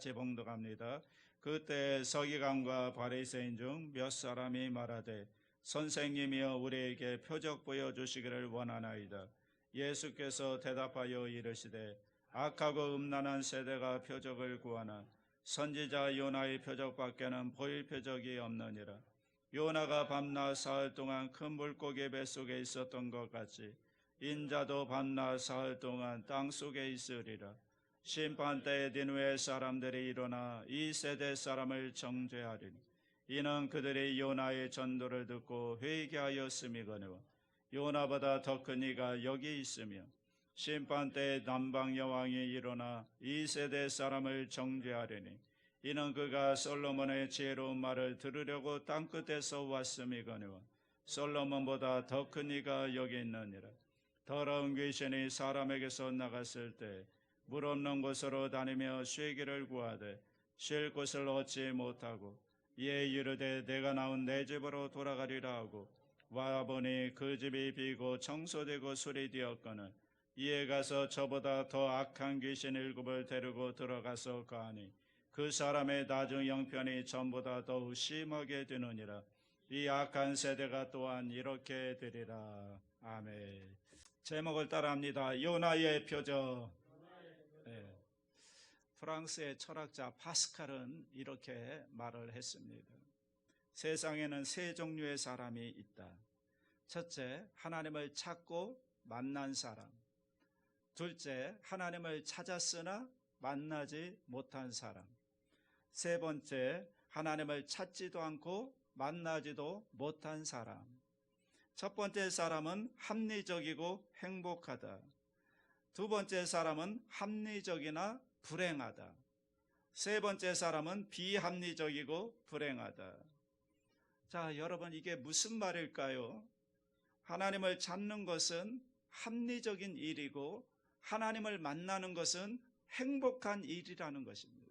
같이 봉독합니다. 그때 서기관과 바리새인 중 몇 사람이 말하되 선생님이여 우리에게 표적 보여주시기를 원하나이다. 예수께서 대답하여 이르시되 악하고 음란한 세대가 표적을 구하나 선지자 요나의 표적밖에는 보일 표적이 없느니라. 요나가 밤낮 사흘 동안 큰 물고기 뱃속에 있었던 것 같이 인자도 밤낮 사흘 동안 땅속에 있으리라. 심판때에 니느웨 사람들이 일어나 이 세대 사람을 정죄하리니 이는 그들이 요나의 전도를 듣고 회개하였음이거니와 요나보다 더 큰 이가 여기 있으며 심판때에 남방 여왕이 일어나 이 세대 사람을 정죄하리니 이는 그가 솔로몬의 지혜로운 말을 들으려고 땅끝에서 왔음이거니와 솔로몬보다 더 큰 이가 여기 있느니라. 더러운 귀신이 사람에게서 나갔을 때 물 없는 곳으로 다니며 쉬기를 구하되 쉴 곳을 얻지 못하고 이에 이르되 내가 나온 내 집으로 돌아가리라 하고 와보니 그 집이 비고 청소되고 수리되었거늘 이에 가서 저보다 더 악한 귀신 7을 데리고 들어가서 가하니 그 사람의 나중 형편이 전보다 더욱 심하게 되느니라. 이 악한 세대가 또한 이렇게 되리라. 아멘. 제목을 따라합니다. 요나의 표적. 네. 프랑스의 철학자 파스칼은 이렇게 말을 했습니다. 세상에는 세 종류의 사람이 있다. 첫째, 하나님을 찾고 만난 사람. 둘째, 하나님을 찾았으나 만나지 못한 사람. 세 번째, 하나님을 찾지도 않고 만나지도 못한 사람. 첫 번째 사람은 합리적이고 행복하다. 두 번째 사람은 합리적이나 불행하다. 세 번째 사람은 비합리적이고 불행하다. 자, 여러분, 이게 무슨 말일까요? 하나님을 찾는 것은 합리적인 일이고 하나님을 만나는 것은 행복한 일이라는 것입니다.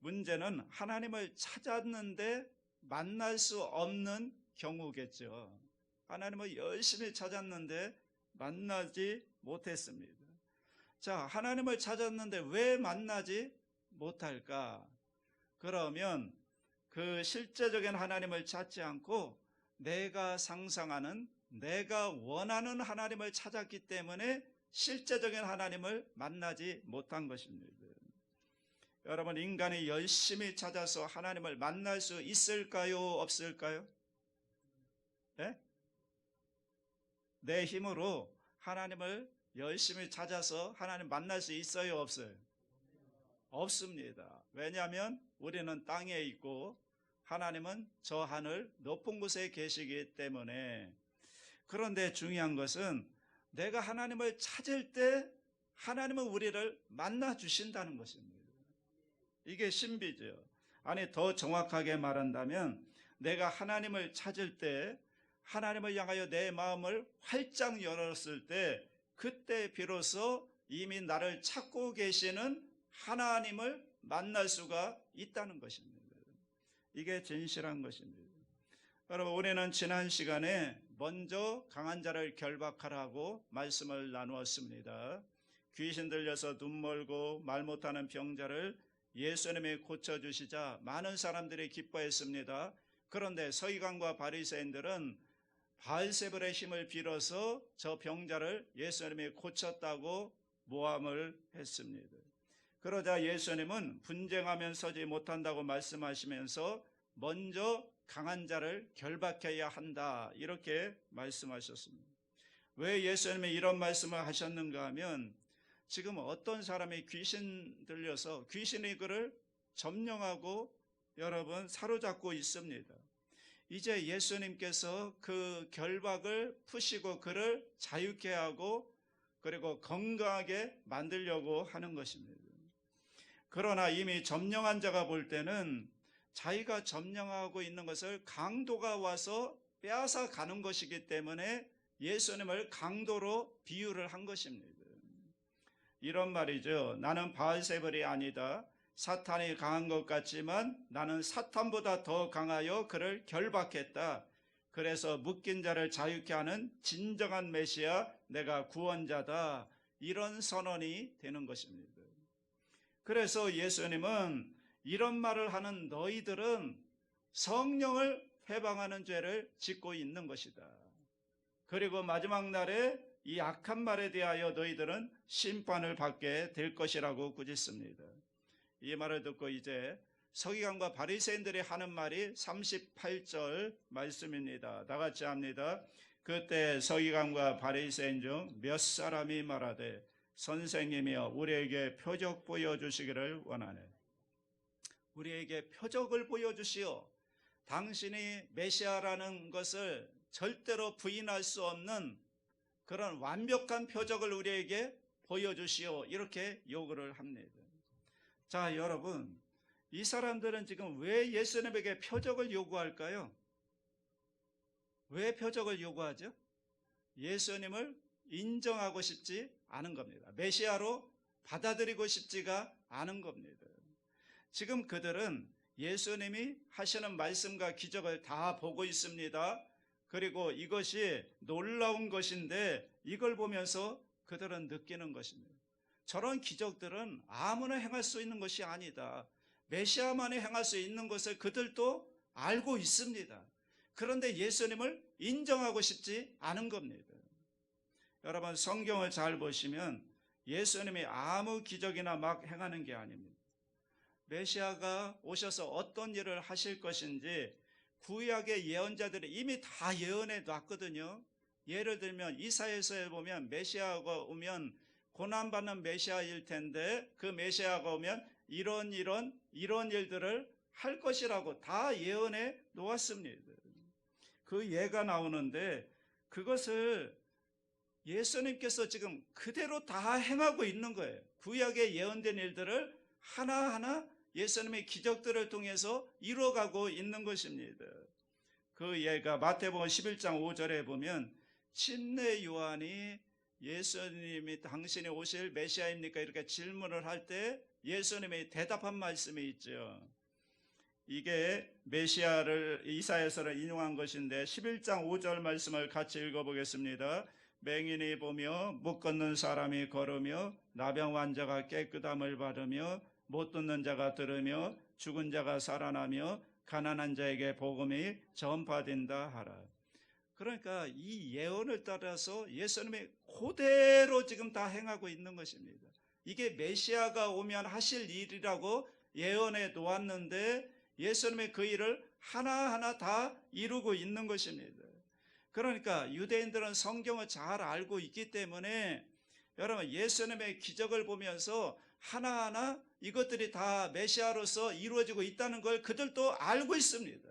문제는 하나님을 찾았는데 만날 수 없는 경우겠죠. 하나님을 열심히 찾았는데 만나지 못했습니다. 자, 하나님을 찾았는데 왜 만나지 못할까? 그러면 그 실제적인 하나님을 찾지 않고 내가 상상하는, 내가 원하는 하나님을 찾았기 때문에 실제적인 하나님을 만나지 못한 것입니다. 여러분, 인간이 열심히 찾아서 하나님을 만날 수 있을까요? 없을까요? 네? 내 힘으로 하나님을 열심히 찾아서 하나님 만날 수 있어요? 없어요? 없습니다. 왜냐하면 우리는 땅에 있고 하나님은 저 하늘 높은 곳에 계시기 때문에. 그런데 중요한 것은 내가 하나님을 찾을 때 하나님은 우리를 만나 주신다는 것입니다. 이게 신비죠. 아니, 더 정확하게 말한다면 내가 하나님을 찾을 때, 하나님을 향하여 내 마음을 활짝 열었을 때, 그때 비로소 이미 나를 찾고 계시는 하나님을 만날 수가 있다는 것입니다. 이게 진실한 것입니다. 여러분, 우리는 지난 시간에 먼저 강한 자를 결박하라고 말씀을 나누었습니다. 귀신 들려서 눈 멀고 말 못하는 병자를 예수님이 고쳐주시자 많은 사람들이 기뻐했습니다. 그런데 서기관과 바리새인들은 바알세불의 힘을 빌어서 저 병자를 예수님이 고쳤다고 모함을 했습니다. 그러자 예수님은 분쟁하면 서지 못한다고 말씀하시면서 먼저 강한 자를 결박해야 한다, 이렇게 말씀하셨습니다. 왜 예수님이 이런 말씀을 하셨는가 하면 지금 어떤 사람이 귀신 들려서 귀신이 그를 점령하고 여러분 사로잡고 있습니다. 이제 예수님께서 그 결박을 푸시고 그를 자유케 하고 그리고 건강하게 만들려고 하는 것입니다. 그러나 이미 점령한 자가 볼 때는 자기가 점령하고 있는 것을 강도가 와서 빼앗아 가는 것이기 때문에 예수님을 강도로 비유를 한 것입니다. 이런 말이죠. 나는 바알세불이 아니다. 사탄이 강한 것 같지만 나는 사탄보다 더 강하여 그를 결박했다. 그래서 묶인 자를 자유케 하는 진정한 메시아, 내가 구원자다. 이런 선언이 되는 것입니다. 그래서 예수님은 이런 말을 하는 너희들은 성령을 해방하는 죄를 짓고 있는 것이다. 그리고 마지막 날에 이 악한 말에 대하여 너희들은 심판을 받게 될 것이라고 꾸짖습니다. 이 말을 듣고 이제 서기관과 바리새인들이 하는 말이 38절 말씀입니다. 다 같이 합니다. 그때 서기관과 바리새인 중 몇 사람이 말하되 선생님이여 우리에게 표적 보여주시기를 원하네. 우리에게 표적을 보여주시오. 당신이 메시아라는 것을 절대로 부인할 수 없는 그런 완벽한 표적을 우리에게 보여주시오. 이렇게 요구를 합니다. 자, 여러분, 이 사람들은 지금 왜 예수님에게 표적을 요구할까요? 왜 표적을 요구하죠? 예수님을 인정하고 싶지 않은 겁니다. 메시아로 받아들이고 싶지가 않은 겁니다. 지금 그들은 예수님이 하시는 말씀과 기적을 다 보고 있습니다. 그리고 이것이 놀라운 것인데 이걸 보면서 그들은 느끼는 것입니다. 저런 기적들은 아무나 행할 수 있는 것이 아니다. 메시아만이 행할 수 있는 것을 그들도 알고 있습니다. 그런데 예수님을 인정하고 싶지 않은 겁니다. 여러분, 성경을 잘 보시면 예수님이 아무 기적이나 막 행하는 게 아닙니다. 메시아가 오셔서 어떤 일을 하실 것인지 구약의 예언자들이 이미 다 예언해 놨거든요. 예를 들면 이사야서에 보면 메시아가 오면 고난받는 메시아일 텐데 그 메시아가 오면 이런 일들을 할 것이라고 다 예언해 놓았습니다. 그 예가 나오는데 그것을 예수님께서 지금 그대로 다 행하고 있는 거예요. 구약에 예언된 일들을 하나하나 예수님의 기적들을 통해서 이루어가고 있는 것입니다. 그 예가 마태복음 11장 5절에 보면 침례 요한이 예수님이 당신이 오실 메시아입니까? 이렇게 질문을 할 때 예수님이 대답한 말씀이 있죠. 이게 메시아를 이사야서를 인용한 것인데 11장 5절 말씀을 같이 읽어보겠습니다. 맹인이 보며 못 걷는 사람이 걸으며 나병 환자가 깨끗함을 받으며 못 듣는 자가 들으며 죽은 자가 살아나며 가난한 자에게 복음이 전파된다 하라. 그러니까 이 예언을 따라서 예수님이 그대로 지금 다 행하고 있는 것입니다. 이게 메시아가 오면 하실 일이라고 예언해 놓았는데 예수님의 그 일을 하나하나 다 이루고 있는 것입니다. 그러니까 유대인들은 성경을 잘 알고 있기 때문에 여러분 예수님의 기적을 보면서 하나하나 이것들이 다 메시아로서 이루어지고 있다는 걸 그들도 알고 있습니다.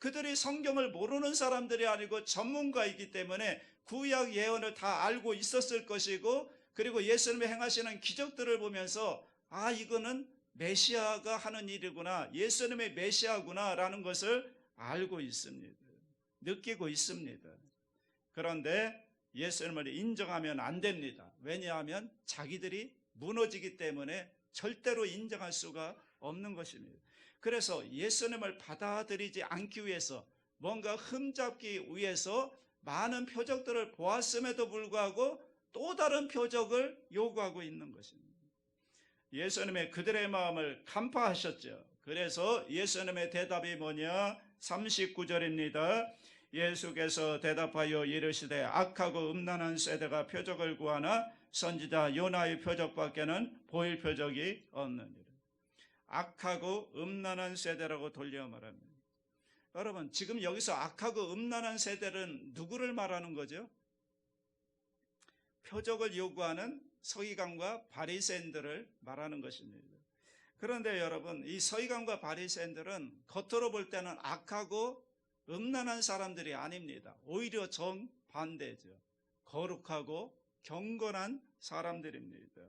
그들이 성경을 모르는 사람들이 아니고 전문가이기 때문에 구약 예언을 다 알고 있었을 것이고 그리고 예수님이 행하시는 기적들을 보면서 아 이거는 메시아가 하는 일이구나, 예수님의 메시아구나 라는 것을 알고 있습니다. 느끼고 있습니다. 그런데 예수님을 인정하면 안 됩니다. 왜냐하면 자기들이 무너지기 때문에 절대로 인정할 수가 없는 것입니다. 그래서 예수님을 받아들이지 않기 위해서 뭔가 흠잡기 위해서 많은 표적들을 보았음에도 불구하고 또 다른 표적을 요구하고 있는 것입니다. 예수님의 그들의 마음을 간파하셨죠. 그래서 예수님의 대답이 뭐냐? 39절입니다. 예수께서 대답하여 이르시되 악하고 음란한 세대가 표적을 구하나 선지자 요나의 표적밖에는 보일 표적이 없느니라. 악하고 음란한 세대라고 돌려 말합니다. 여러분 지금 여기서 악하고 음란한 세대는 누구를 말하는 거죠? 표적을 요구하는 서기관과 바리새인들을 말하는 것입니다. 그런데 여러분 이 서기관과 바리새인들은 겉으로 볼 때는 악하고 음란한 사람들이 아닙니다. 오히려 정반대죠. 거룩하고 경건한 사람들입니다.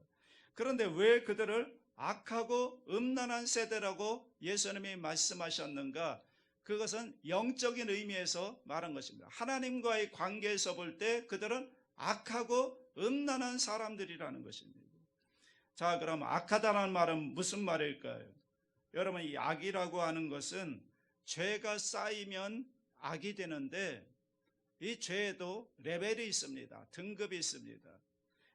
그런데 왜 그들을 악하고 음란한 세대라고 예수님이 말씀하셨는가? 그것은 영적인 의미에서 말한 것입니다. 하나님과의 관계에서 볼 때 그들은 악하고 음란한 사람들이라는 것입니다. 자, 그럼 악하다는 말은 무슨 말일까요? 여러분 이 악이라고 하는 것은 죄가 쌓이면 악이 되는데 이 죄에도 레벨이 있습니다. 등급이 있습니다.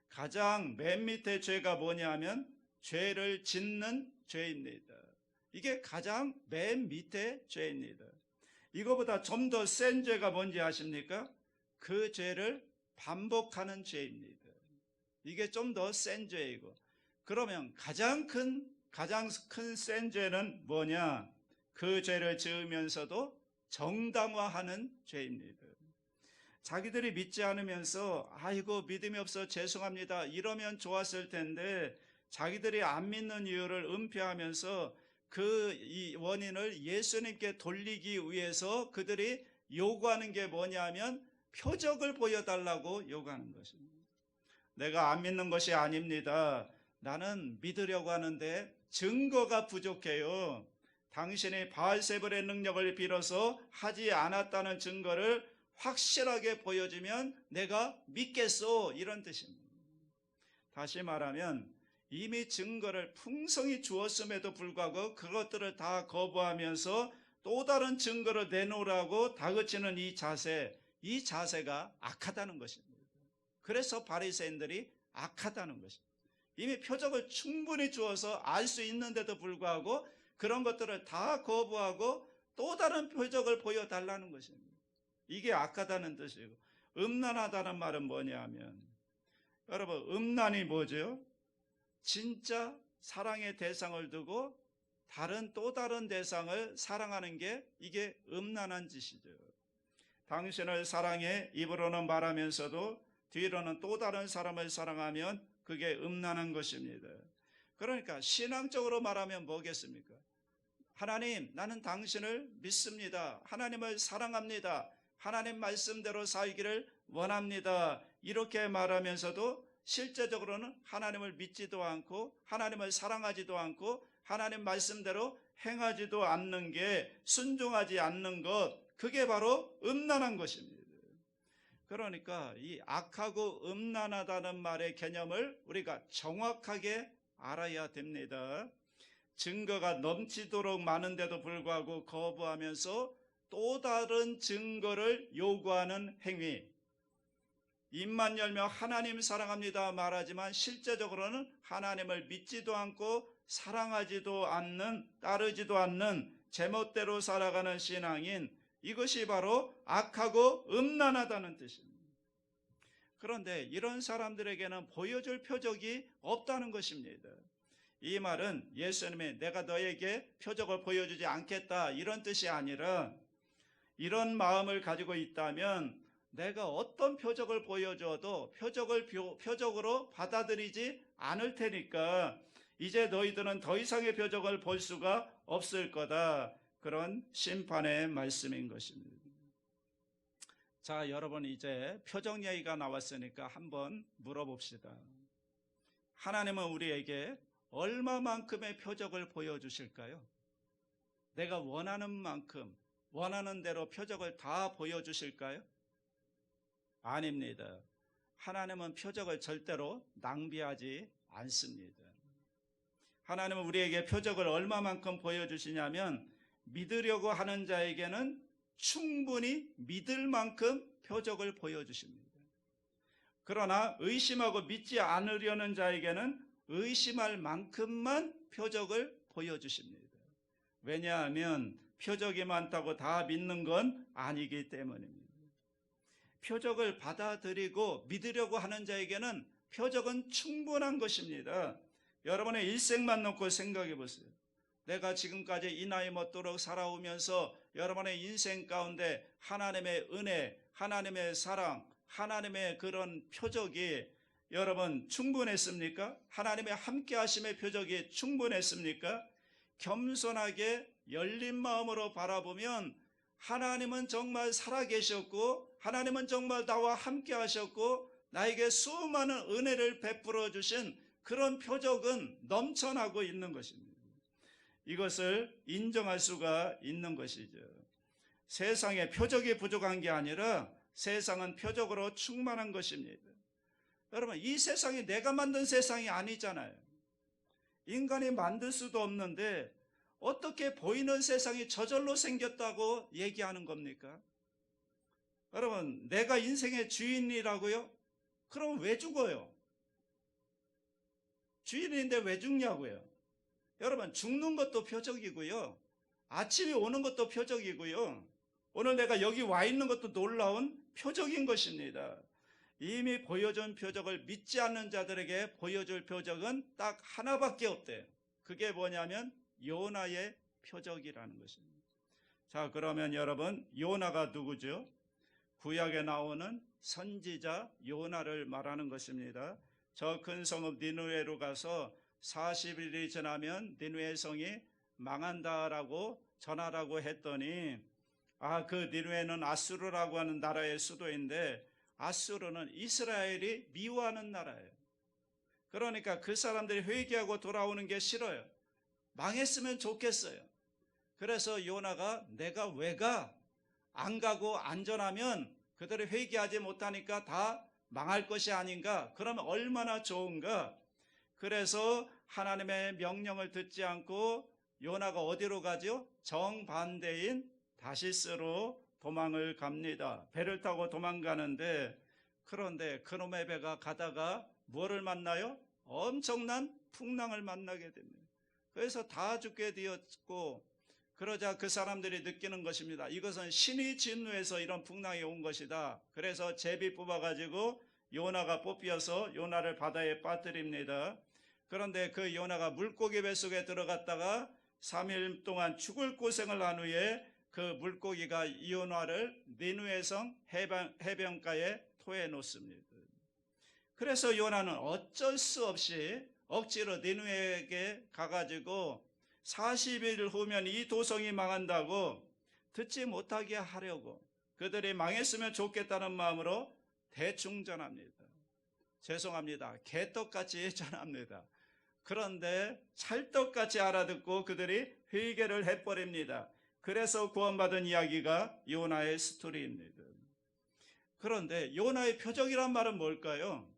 가장 맨 밑에 죄가 뭐냐 하면 죄를 짓는 죄입니다. 이게 가장 맨 밑에 죄입니다. 이거보다 좀 더 센 죄가 뭔지 아십니까? 그 죄를 반복하는 죄입니다. 이게 좀 더 센 죄이고, 그러면 가장 큰 센 죄는 뭐냐? 그 죄를 지으면서도 정당화하는 죄입니다. 자기들이 믿지 않으면서 아이고 믿음이 없어 죄송합니다 이러면 좋았을 텐데, 자기들이 안 믿는 이유를 은폐하면서 이 원인을 예수님께 돌리기 위해서 그들이 요구하는 게 뭐냐면 표적을 보여달라고 요구하는 것입니다. 내가 안 믿는 것이 아닙니다. 나는 믿으려고 하는데 증거가 부족해요. 당신이 바알세불의 능력을 빌어서 하지 않았다는 증거를 확실하게 보여주면 내가 믿겠소, 이런 뜻입니다. 다시 말하면 이미 증거를 풍성히 주었음에도 불구하고 그것들을 다 거부하면서 또 다른 증거를 내놓으라고 다그치는 이 자세가 악하다는 것입니다. 그래서 바리새인들이 악하다는 것입니다. 이미 표적을 충분히 주어서 알 수 있는데도 불구하고 그런 것들을 다 거부하고 또 다른 표적을 보여달라는 것입니다. 이게 악하다는 뜻이고, 음란하다는 말은 뭐냐면, 여러분 음란이 뭐죠? 진짜 사랑의 대상을 두고 또 다른 대상을 사랑하는 게 이게 음란한 짓이죠. 당신을 사랑해 입으로는 말하면서도 뒤로는 또 다른 사람을 사랑하면 그게 음란한 것입니다. 그러니까 신앙적으로 말하면 뭐겠습니까? 하나님, 나는 당신을 믿습니다. 하나님을 사랑합니다. 하나님 말씀대로 살기를 원합니다. 이렇게 말하면서도 실제적으로는 하나님을 믿지도 않고 하나님을 사랑하지도 않고 하나님 말씀대로 행하지도 않는 게, 순종하지 않는 것, 그게 바로 음란한 것입니다. 그러니까 이 악하고 음란하다는 말의 개념을 우리가 정확하게 알아야 됩니다. 증거가 넘치도록 많은데도 불구하고 거부하면서 또 다른 증거를 요구하는 행위, 입만 열며 하나님 사랑합니다 말하지만 실제적으로는 하나님을 믿지도 않고 사랑하지도 않는, 따르지도 않는 제멋대로 살아가는 신앙인, 이것이 바로 악하고 음란하다는 뜻입니다. 그런데 이런 사람들에게는 보여줄 표적이 없다는 것입니다. 이 말은 예수님이 내가 너에게 표적을 보여주지 않겠다 이런 뜻이 아니라, 이런 마음을 가지고 있다면 내가 어떤 표적을 보여줘도 표적으로 받아들이지 않을 테니까 이제 너희들은 더 이상의 표적을 볼 수가 없을 거다, 그런 심판의 말씀인 것입니다. 자, 여러분 이제 표적 얘기가 나왔으니까 한번 물어봅시다. 하나님은 우리에게 얼마만큼의 표적을 보여주실까요? 내가 원하는 만큼, 원하는 대로 표적을 다 보여주실까요? 아닙니다. 하나님은 표적을 절대로 낭비하지 않습니다. 하나님은 우리에게 표적을 얼마만큼 보여주시냐면, 믿으려고 하는 자에게는 충분히 믿을 만큼 표적을 보여주십니다. 그러나 의심하고 믿지 않으려는 자에게는 의심할 만큼만 표적을 보여주십니다. 왜냐하면 표적이 많다고 다 믿는 건 아니기 때문입니다. 표적을 받아들이고 믿으려고 하는 자에게는 표적은 충분한 것입니다. 여러분의 일생만 놓고 생각해 보세요. 내가 지금까지 이 나이 먹도록 살아오면서 여러분의 인생 가운데 하나님의 은혜, 하나님의 사랑, 하나님의 그런 표적이 여러분 충분했습니까? 하나님의 함께 하심의 표적이 충분했습니까? 겸손하게 열린 마음으로 바라보면 하나님은 정말 살아계셨고, 하나님은 정말 나와 함께 하셨고, 나에게 수많은 은혜를 베풀어 주신 그런 표적은 넘쳐나고 있는 것입니다. 이것을 인정할 수가 있는 것이죠. 세상에 표적이 부족한 게 아니라 세상은 표적으로 충만한 것입니다. 여러분, 이 세상이 내가 만든 세상이 아니잖아요. 인간이 만들 수도 없는데 어떻게 보이는 세상이 저절로 생겼다고 얘기하는 겁니까? 여러분, 내가 인생의 주인이라고요? 그럼 왜 죽어요? 주인인데 왜 죽냐고요. 여러분, 죽는 것도 표적이고요. 아침이 오는 것도 표적이고요. 오늘 내가 여기 와 있는 것도 놀라운 표적인 것입니다. 이미 보여준 표적을 믿지 않는 자들에게 보여줄 표적은 딱 하나밖에 없대요. 그게 뭐냐면 요나의 표적이라는 것입니다. 자, 그러면 여러분, 요나가 누구죠? 구약에 나오는 선지자 요나를 말하는 것입니다. 저 큰 성읍 니느웨로 가서 40일이 지나면 니느웨 성이 망한다라고 전하라고 했더니, 그 니느웨는 아수르라고 하는 나라의 수도인데 아수르는 이스라엘이 미워하는 나라예요. 그러니까 그 사람들이 회개하고 돌아오는 게 싫어요. 망했으면 좋겠어요. 그래서 요나가 내가 왜 가? 안 가고 안전하면 그들이 회개하지 못하니까 다 망할 것이 아닌가? 그러면 얼마나 좋은가? 그래서 하나님의 명령을 듣지 않고 요나가 어디로 가죠? 정반대인 다시스로 도망을 갑니다. 배를 타고 도망가는데, 그런데 그놈의 배가 가다가 뭐를 만나요? 엄청난 풍랑을 만나게 됩니다. 그래서 다 죽게 되었고, 그러자 그 사람들이 느끼는 것입니다. 이것은 신이 진노해서 이런 풍랑이 온 것이다. 그래서 제비 뽑아가지고 요나가 뽑혀서 요나를 바다에 빠뜨립니다. 그런데 그 요나가 물고기 뱃속에 들어갔다가 3일 동안 죽을 고생을 한 후에 그 물고기가 이 요나를 니느웨 성 해변가에 토해 놓습니다. 그래서 요나는 어쩔 수 없이 억지로 니느웨에게 가가지고 40일 후면 이 도성이 망한다고 듣지 못하게 하려고 그들이 망했으면 좋겠다는 마음으로 대충 전합니다. 죄송합니다. 개떡같이 전합니다. 그런데 찰떡같이 알아듣고 그들이 회개를 해버립니다. 그래서 구원받은 이야기가 요나의 스토리입니다. 그런데 요나의 표적이란 말은 뭘까요?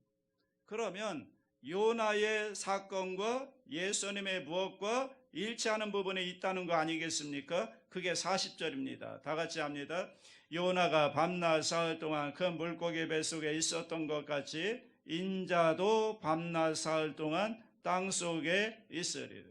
그러면 요나의 사건과 예수님의 무엇과 일치하는 부분이 있다는 거 아니겠습니까? 그게 40절입니다. 다 같이 합니다. 요나가 밤낮 사흘 동안 그 물고기 뱃속에 있었던 것 같이 인자도 밤낮 사흘 동안 땅속에 있으리라.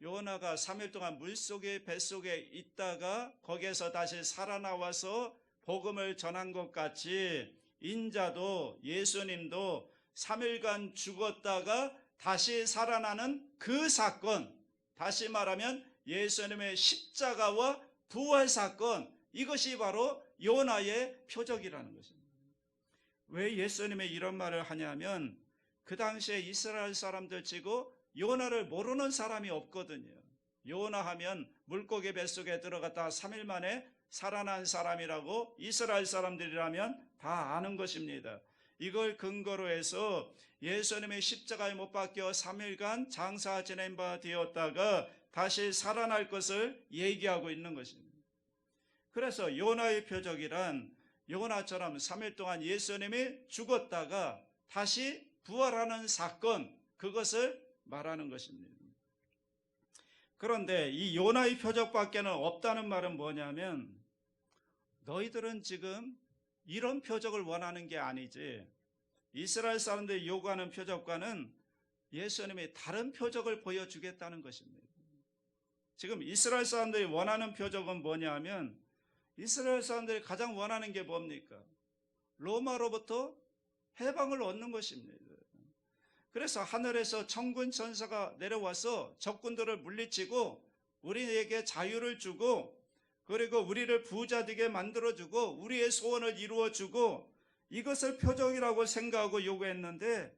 요나가 3일 동안 물속에 뱃속에 있다가 거기에서 다시 살아나와서 복음을 전한 것 같이 인자도 예수님도 3일간 죽었다가 다시 살아나는 그 사건, 다시 말하면 예수님의 십자가와 부활 사건, 이것이 바로 요나의 표적이라는 것입니다. 왜 예수님이 이런 말을 하냐면 그 당시에 이스라엘 사람들 치고 요나를 모르는 사람이 없거든요. 요나 하면 물고기 뱃속에 들어갔다 3일 만에 살아난 사람이라고 이스라엘 사람들이라면 다 아는 것입니다. 이걸 근거로 해서 예수님의 십자가에 못 박혀 3일간 장사 지낸 바 되었다가 다시 살아날 것을 얘기하고 있는 것입니다. 그래서 요나의 표적이란 요나처럼 3일 동안 예수님이 죽었다가 다시 부활하는 사건, 그것을 말하는 것입니다. 그런데 이 요나의 표적밖에는 없다는 말은 뭐냐면 너희들은 지금 이런 표적을 원하는 게 아니지, 이스라엘 사람들이 요구하는 표적과는 예수님이 다른 표적을 보여주겠다는 것입니다. 지금 이스라엘 사람들이 원하는 표적은 뭐냐면 이스라엘 사람들이 가장 원하는 게 뭡니까? 로마로부터 해방을 얻는 것입니다. 그래서 하늘에서 천군 천사가 내려와서 적군들을 물리치고 우리에게 자유를 주고 그리고 우리를 부자 되게 만들어주고 우리의 소원을 이루어주고 이것을 표적이라고 생각하고 요구했는데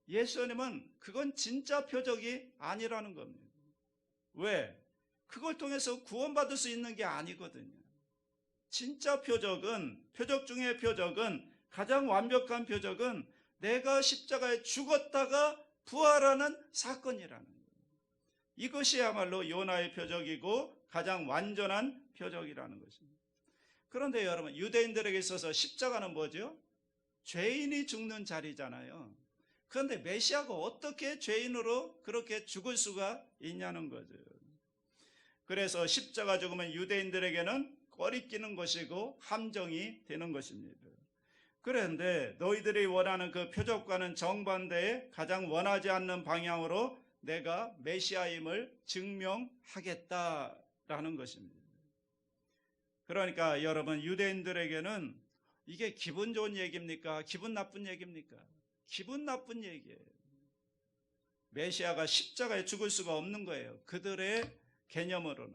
예수님은 그건 진짜 표적이 아니라는 겁니다. 왜? 그걸 통해서 구원받을 수 있는 게 아니거든요. 진짜 표적은, 표적 중의 표적은, 가장 완벽한 표적은 내가 십자가에 죽었다가 부활하는 사건이라는 거예요. 이것이야말로 요나의 표적이고 가장 완전한 표적이라는 것입니다. 그런데 여러분, 유대인들에게 있어서 십자가는 뭐죠? 죄인이 죽는 자리잖아요. 그런데 메시아가 어떻게 죄인으로 그렇게 죽을 수가 있냐는 거죠. 그래서 십자가 죽으면 유대인들에게는 꺼리끼는 것이고 함정이 되는 것입니다. 그런데 너희들이 원하는 그 표적과는 정반대의 가장 원하지 않는 방향으로 내가 메시아임을 증명하겠다라는 것입니다. 그러니까 여러분, 유대인들에게는 이게 기분 좋은 얘기입니까? 기분 나쁜 얘기입니까? 기분 나쁜 얘기예요. 메시아가 십자가에 죽을 수가 없는 거예요, 그들의 개념으로는.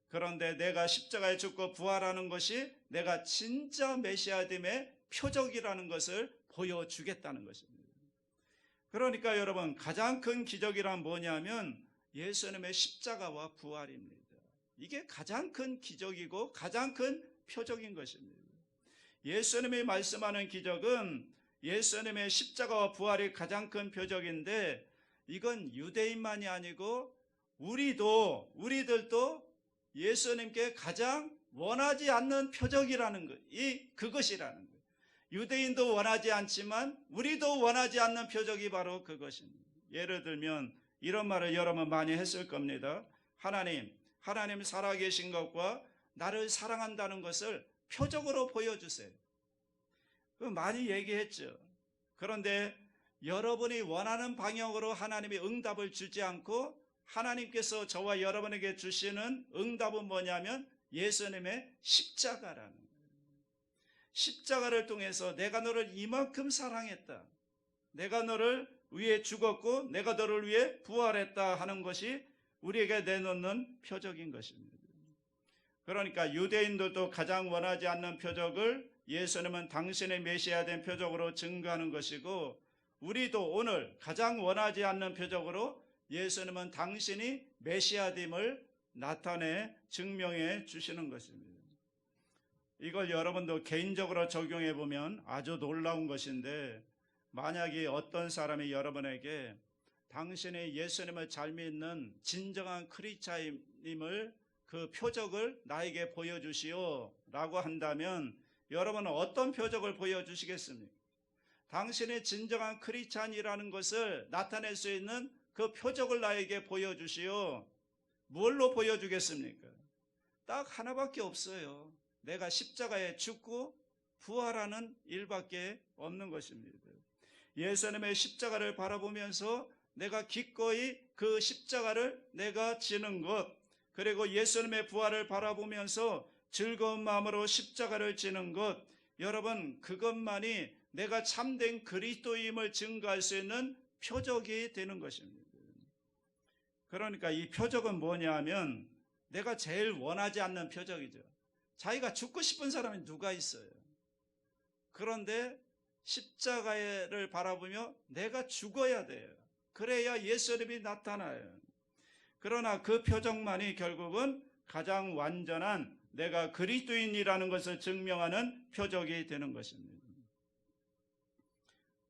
그런데 내가 십자가에 죽고 부활하는 것이 내가 진짜 메시아됨의 표적이라는 것을 보여주겠다는 것입니다. 그러니까 여러분, 가장 큰 기적이란 뭐냐면 예수님의 십자가와 부활입니다. 이게 가장 큰 기적이고 가장 큰 표적인 것입니다. 예수님이 말씀하는 기적은 예수님의 십자가와 부활이 가장 큰 표적인데, 이건 유대인만이 아니고 우리들도 예수님께 가장 원하지 않는 표적이라는 것, 그것이라는 거예요. 유대인도 원하지 않지만 우리도 원하지 않는 표적이 바로 그것입니다. 예를 들면 이런 말을 여러분 많이 했을 겁니다. 하나님 살아계신 것과 나를 사랑한다는 것을 표적으로 보여주세요. 많이 얘기했죠. 그런데 여러분이 원하는 방향으로 하나님이 응답을 주지 않고 하나님께서 저와 여러분에게 주시는 응답은 뭐냐면 예수님의 십자가라는 거예요. 십자가를 통해서 내가 너를 이만큼 사랑했다, 내가 너를 위해 죽었고 내가 너를 위해 부활했다 하는 것이 우리에게 내놓는 표적인 것입니다. 그러니까 유대인들도 가장 원하지 않는 표적을 예수님은 당신의 메시아 된 표적으로 증거하는 것이고, 우리도 오늘 가장 원하지 않는 표적으로 예수님은 당신이 메시아됨을 나타내 증명해 주시는 것입니다. 이걸 여러분도 개인적으로 적용해 보면 아주 놀라운 것인데, 만약에 어떤 사람이 여러분에게 당신이 예수님을 잘 믿는 진정한 크리스찬임을 그 표적을 나에게 보여주시오 라고 한다면 여러분은 어떤 표적을 보여주시겠습니까? 당신의 진정한 크리스찬이라는 것을 나타낼 수 있는 그 표적을 나에게 보여주시오. 뭘로 보여주겠습니까? 딱 하나밖에 없어요. 내가 십자가에 죽고 부활하는 일밖에 없는 것입니다. 예수님의 십자가를 바라보면서 내가 기꺼이 그 십자가를 내가 지는 것, 그리고 예수님의 부활을 바라보면서 즐거운 마음으로 십자가를 지는 것, 여러분, 그것만이 내가 참된 그리스도임을 증거할 수 있는 표적이 되는 것입니다. 그러니까 이 표적은 뭐냐 하면 내가 제일 원하지 않는 표적이죠. 자기가 죽고 싶은 사람이 누가 있어요? 그런데 십자가를 바라보며 내가 죽어야 돼요. 그래야 예수님이 나타나요. 그러나 그 표적만이 결국은 가장 완전한 내가 그리스도인이라는 것을 증명하는 표적이 되는 것입니다.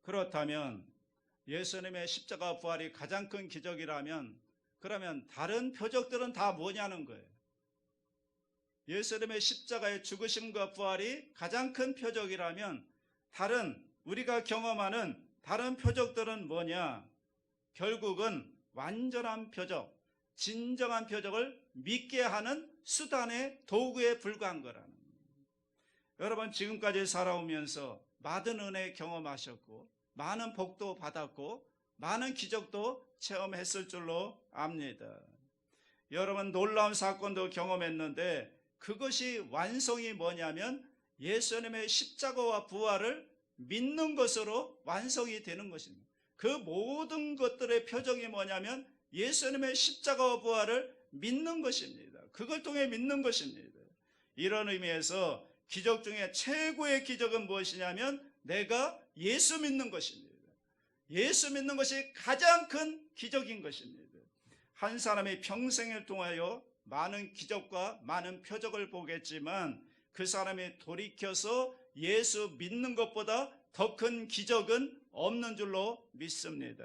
그렇다면 예수님의 십자가 부활이 가장 큰 기적이라면, 그러면 다른 표적들은 다 뭐냐는 거예요. 예수님의 십자가의 죽으심과 부활이 가장 큰 표적이라면 우리가 경험하는 다른 표적들은 뭐냐? 결국은 완전한 표적, 진정한 표적을 믿게 하는 수단의 도구에 불과한 거라는 거예요. 여러분, 지금까지 살아오면서 많은 은혜 경험하셨고 많은 복도 받았고 많은 기적도 체험했을 줄로 압니다. 여러분, 놀라운 사건도 경험했는데 그것이 완성이 뭐냐면 예수님의 십자가와 부활을 믿는 것으로 완성이 되는 것입니다. 그 모든 것들의 표적이 뭐냐면 예수님의 십자가와 부활을 믿는 것입니다. 그걸 통해 믿는 것입니다. 이런 의미에서 기적 중에 최고의 기적은 무엇이냐면 내가 예수 믿는 것입니다. 예수 믿는 것이 가장 큰 기적인 것입니다. 한 사람이 평생을 통하여 많은 기적과 많은 표적을 보겠지만 그 사람이 돌이켜서 예수 믿는 것보다 더 큰 기적은 없는 줄로 믿습니다.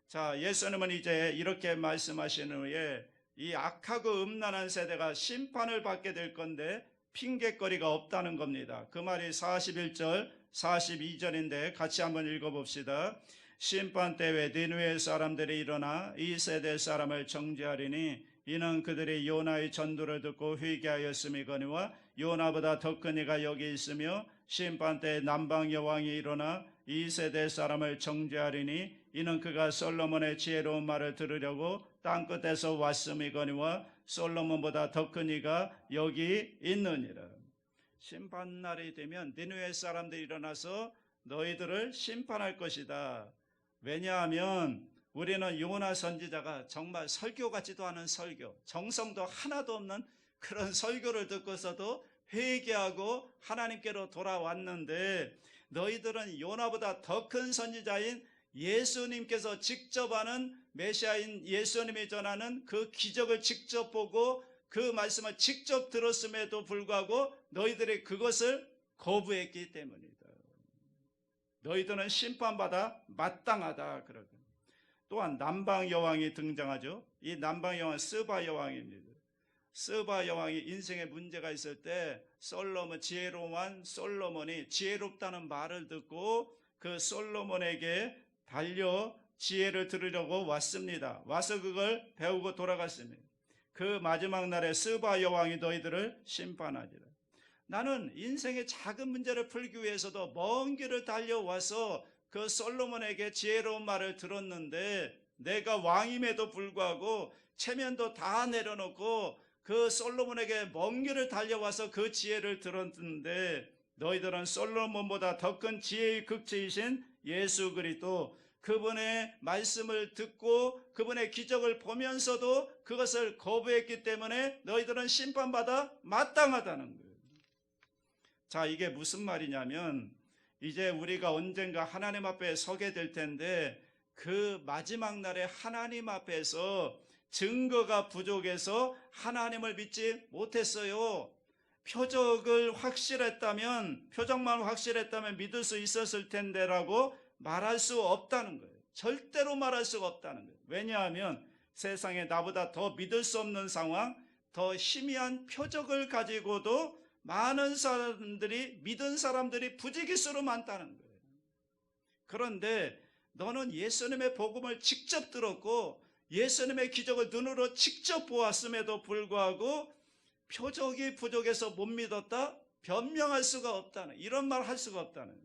자, 예수님은 이제 이렇게 말씀하시는 후에 이 악하고 음란한 세대가 심판을 받게 될 건데 핑계거리가 없다는 겁니다. 그 말이 41절 42절인데 같이 한번 읽어봅시다. 심판 때에 니느웨 사람들이 일어나 이 세대 사람을 정죄하리니 이는 그들이 요나의 전도를 듣고 회개하였음이거니와 요나보다 더 큰 이가 여기 있으며 심판 때 남방 여왕이 일어나 이 세대 사람을 정죄하리니 이는 그가 솔로몬의 지혜로운 말을 들으려고 땅끝에서 왔음이거니와 솔로몬보다 더 큰 이가 여기 있느니라. 심판날이 되면 니느웨 사람들이 일어나서 너희들을 심판할 것이다. 왜냐하면 우리는 요나 선지자가 정말 설교 같지도 않은 설교, 정성도 하나도 없는 그런 설교를 듣고서도 회개하고 하나님께로 돌아왔는데, 너희들은 요나보다 더 큰 선지자인 예수님께서 직접 하는 메시아인 예수님이 전하는 그 기적을 직접 보고 그 말씀을 직접 들었음에도 불구하고 너희들이 그것을 거부했기 때문이다. 너희들은 심판받아 마땅하다. 그러고 또한 남방 여왕이 등장하죠. 이 남방 여왕은 스바 여왕입니다. 스바 여왕이 인생에 문제가 있을 때 지혜로운 솔로몬이 지혜롭다는 말을 듣고 그 솔로몬에게 달려 지혜를 들으려고 왔습니다. 와서 그걸 배우고 돌아갔습니다. 그 마지막 날에 스바 여왕이 너희들을 심판하리라. 나는 인생의 작은 문제를 풀기 위해서도 먼 길을 달려와서 그 솔로몬에게 지혜로운 말을 들었는데, 내가 왕임에도 불구하고 체면도 다 내려놓고 그 솔로몬에게 먼 길을 달려와서 그 지혜를 들었는데, 너희들은 솔로몬보다 더 큰 지혜의 극치이신 예수 그리스도, 그분의 말씀을 듣고 그분의 기적을 보면서도 그것을 거부했기 때문에 너희들은 심판받아 마땅하다는 거예요. 자, 이게 무슨 말이냐면, 이제 우리가 언젠가 하나님 앞에 서게 될 텐데, 그 마지막 날에 하나님 앞에서 증거가 부족해서 하나님을 믿지 못했어요. 표적만 확실했다면 믿을 수 있었을 텐데라고 말할 수 없다는 거예요. 절대로 말할 수가 없다는 거예요. 왜냐하면 세상에 나보다 더 믿을 수 없는 상황, 더 희미한 표적을 가지고도 많은 사람들이, 믿은 사람들이 부지기수로 많다는 거예요. 그런데 너는 예수님의 복음을 직접 들었고 예수님의 기적을 눈으로 직접 보았음에도 불구하고 표적이 부족해서 못 믿었다? 변명할 수가 없다는, 이런 말 할 수가 없다는.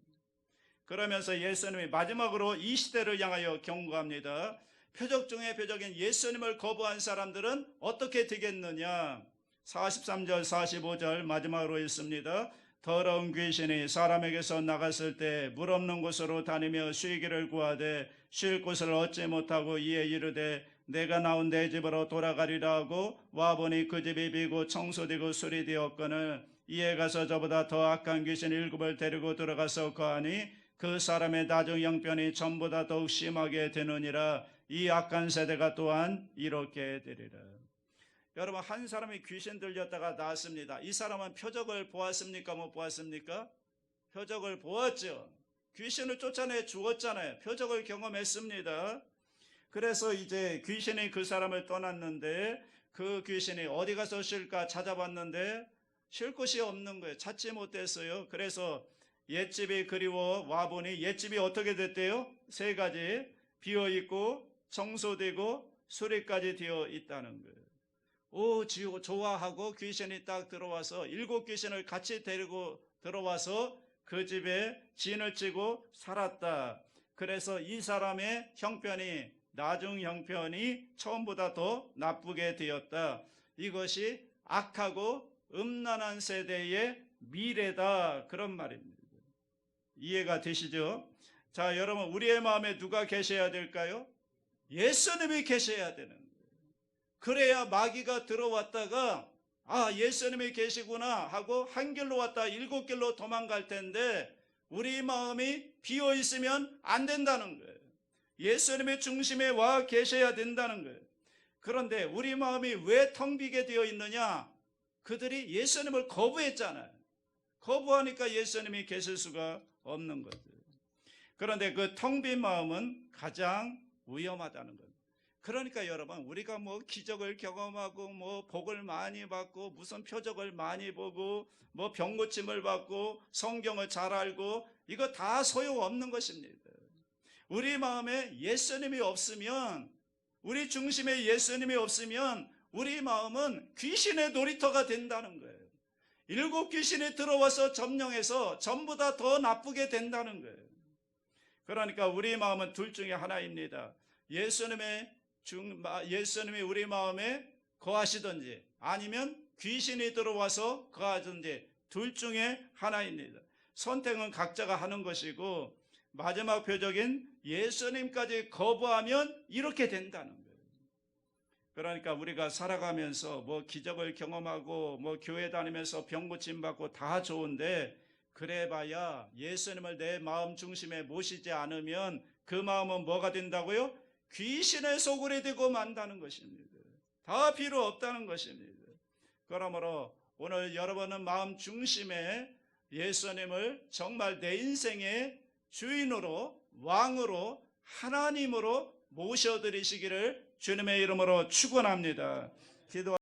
그러면서 예수님이 마지막으로 이 시대를 향하여 경고합니다. 표적 중에 표적인 예수님을 거부한 사람들은 어떻게 되겠느냐. 43절 45절 마지막으로 읽습니다. 더러운 귀신이 사람에게서 나갔을 때 물 없는 곳으로 다니며 쉬기를 구하되 쉴 곳을 얻지 못하고 이에 이르되 내가 나온 내 집으로 돌아가리라 하고 와보니 그 집이 비고 청소되고 수리되었거늘 이에 가서 저보다 더 악한 귀신 7을 데리고 들어가서 거하니 그 사람의 나중 형편이 전보다 더욱 심하게 되느니라. 이 악한 세대가 또한 이렇게 되리라. 여러분, 한 사람이 귀신 들렸다가 나왔습니다. 이 사람은 표적을 보았습니까? 못 보았습니까? 표적을 보았죠. 귀신을 쫓아내 죽었잖아요. 표적을 경험했습니다. 그래서 이제 귀신이 그 사람을 떠났는데, 그 귀신이 어디 가서 쉴까 찾아봤는데 쉴 곳이 없는 거예요. 찾지 못했어요. 그래서 옛집이 그리워 와보니 옛집이 어떻게 됐대요? 3가지 비어있고 청소되고 수리까지 되어 있다는 거예요. 좋아하고 귀신이 딱 들어와서 7귀신을 같이 데리고 들어와서 그 집에 진을 치고 살았다. 그래서 이 사람의 형편이, 나중 형편이 처음보다 더 나쁘게 되었다. 이것이 악하고 음란한 세대의 미래다. 그런 말입니다. 이해가 되시죠? 자, 여러분, 우리의 마음에 누가 계셔야 될까요? 예수님이 계셔야 되는 거예요. 그래야 마귀가 들어왔다가 예수님이 계시구나 하고 한 길로 왔다 7길로 도망갈 텐데, 우리 마음이 비어 있으면 안 된다는 거예요. 예수님의 중심에 와 계셔야 된다는 거예요. 그런데 우리 마음이 왜 텅 비게 되어 있느냐? 그들이 예수님을 거부했잖아요. 거부하니까 예수님이 계실 수가 없는 거죠. 그런데 그 텅 빈 마음은 가장 위험하다는 거예요. 그러니까 여러분, 우리가 기적을 경험하고 복을 많이 받고 무슨 표적을 많이 보고 병고침을 받고 성경을 잘 알고, 이거 다 소용없는 것입니다. 우리 마음에 예수님이 없으면, 우리 중심에 예수님이 없으면 우리 마음은 귀신의 놀이터가 된다는 거예요. 일곱 귀신이 들어와서 점령해서 전부 다 더 나쁘게 된다는 거예요. 그러니까 우리 마음은 둘 중에 하나입니다. 예수님이 우리 마음에 거하시든지 아니면 귀신이 들어와서 거하든지 둘 중에 하나입니다. 선택은 각자가 하는 것이고 마지막 표적인 예수님까지 거부하면 이렇게 된다는 거예요. 그러니까 우리가 살아가면서 뭐 기적을 경험하고 뭐 교회 다니면서 병 고침 받고 다 좋은데 그래봐야 예수님을 내 마음 중심에 모시지 않으면 그 마음은 뭐가 된다고요? 귀신의 소굴이 되고 만다는 것입니다. 다 필요 없다는 것입니다. 그러므로 오늘 여러분은 마음 중심에 예수님을 정말 내 인생의 주인으로 왕으로 하나님으로 모셔드리시기를 주님의 이름으로 축원합니다. 기도